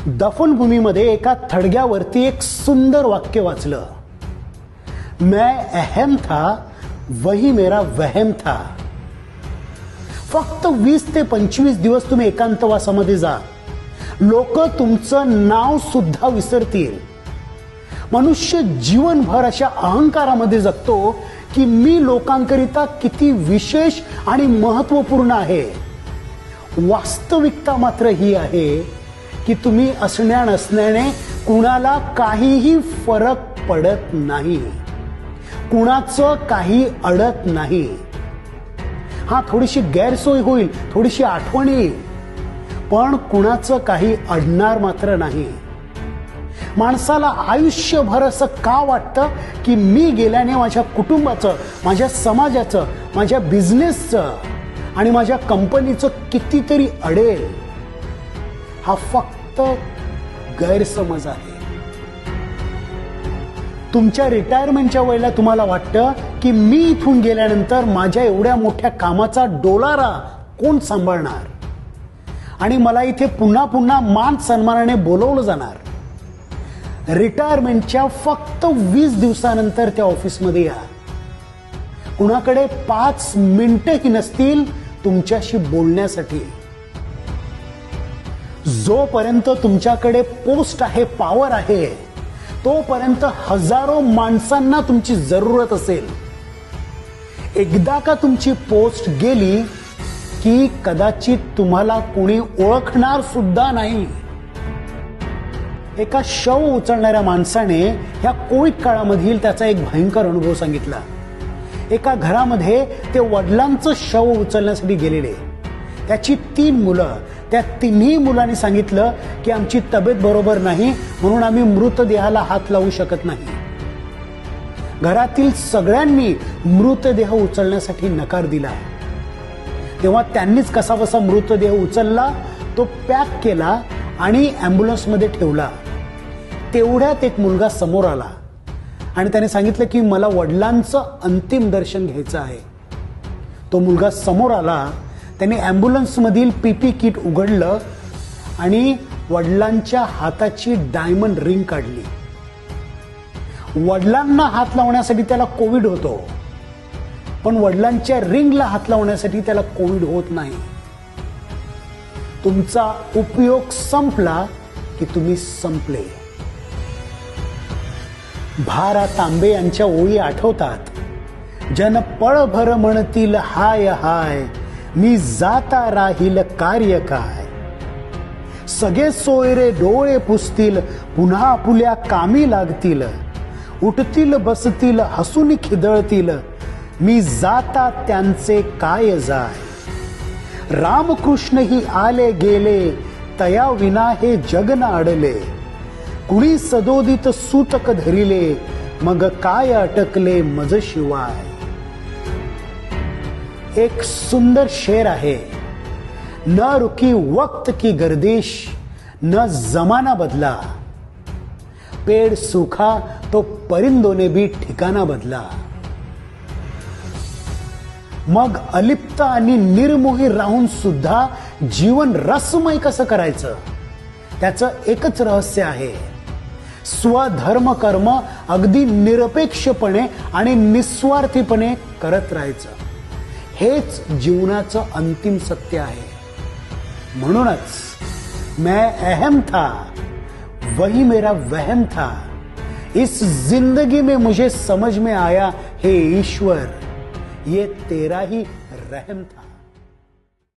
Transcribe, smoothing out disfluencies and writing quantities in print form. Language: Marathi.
दफनभूमीमध्ये एका थडग्यावरती एक सुंदर वाक्य वाचलं, मैं अहम था वही मेरा वहम था. फक्त 20 ते 25 दिवस तुम्ही एकांतवासामध्ये जा, लोक तुमचं नाव सुद्धा विसरतील. मनुष्य जीवनभर अशा अहंकारामध्ये जगतो की मी लोकांकरिता किती विशेष आणि महत्वपूर्ण आहे. वास्तविकता मात्र ही आहे की तुम्ही असण्या नसण्याने कुणाला काहीही फरक पडत नाही, कुणाचं काही अडत नाही. हा, थोडीशी गैरसोय होईल, थोडीशी आठवण येईल, पण कुणाचं काही अडणार मात्र नाही. माणसाला आयुष्यभर असं का वाटतं की मी गेल्याने माझ्या कुटुंबाचं, माझ्या समाजाचं, माझ्या बिझनेसचं आणि माझ्या कंपनीचं कितीतरी अडेल. हा फक्त गैरसमज आहे. तुमच्या रिटायरमेंटच्या वेळेला तुम्हाला वाटतं की मी इथून गेल्यानंतर माझ्या एवढ्या मोठ्या कामाचा डोलारा कोण सांभाळणार आणि मला इथे पुन्हा पुन्हा मान सन्मानाने बोलवलं जाणार. रिटायरमेंटच्या फक्त 20 दिवसानंतर त्या ऑफिसमध्ये या. कुणाकडे 5 मिनिटंही नसतील तुमच्याशी बोलण्यासाठी. जोपर्यंत तुमच्याकडे पोस्ट आहे, पॉवर आहे, तोपर्यंत हजारो माणसांना तुमची जरूरत असेल. एकदा का तुमची पोस्ट गेली की कदाचित तुम्हाला कोणी ओळखणार सुद्धा नाही. एका शव उचलणाऱ्या माणसाने या कोविड काळामधील त्याचा एक भयंकर अनुभव सांगितला. एका घरामध्ये ते वडिलांचं शव उचलण्यासाठी गेलेले. त्याची 3 मुलं. त्या 3ही मुलांनी सांगितलं की आमची तब्येत बरोबर नाही म्हणून आम्ही मृतदेहाला हात लावू शकत नाही. घरातील सगळ्यांनी मृतदेह उचलण्यासाठी नकार दिला. तेव्हा त्यांनीच कसाबसा मृतदेह उचलला, तो पॅक केला आणि ॲम्ब्युलन्समध्ये ठेवला. तेवढ्यात एक मुलगा समोर आला आणि त्याने सांगितलं की मला वडिलांचं अंतिम दर्शन घ्यायचं आहे. तो मुलगा समोर आला. त्याने ॲम्ब्युलन्समधील पीपी किट उघडलं आणि वडिलांच्या हाताची डायमंड रिंग काढली. वडिलांना हात लावण्यासाठी त्याला कोविड होतो, पण वडिलांच्या रिंगला हात लावण्यासाठी त्याला कोविड होत नाही. तुमचा उपयोग संपला की तुम्ही संपले. भा. तांबे यांच्या ओळी आठवतात, जन पळभर म्हणतील हाय हाय, मी जाता राहील कार्य काय. सगळे सोयरे डोळे पुसतील, पुन्हा आपुल्या कामी लागतील, उठतील बसतील हसून खिदळतील, मी जाता त्यांचे काय जाय. रामकृष्ण ही आले गेले, तया विना हे जग न अडले, कुणी सदोदित सूतक धरिले, मग काय अटकले मज शिवाय. एक सुंदर शेर आहे, न रुकी वक्त की गर्दिश, न जमाना बदला, पेड़ सूखा तो परिंदों ने भी ठिकाना बदला. मग अलिप्त आणि निर्मोही राहून सुद्धा जीवन रसमय कसं करायचं, त्याचं एकच रहस्य आहे. स्वधर्म कर्म अगदी निरपेक्षपणे आणि निस्वार्थीपणे करत राहायचं. हेच जीवनाचं अंतिम सत्य आहे. म्हणूनच मैं अहम था वही मेरा वहम था, इस जिंदगी में मुझे समझ में आया हे ईश्वर, ये तेरा ही रहम था.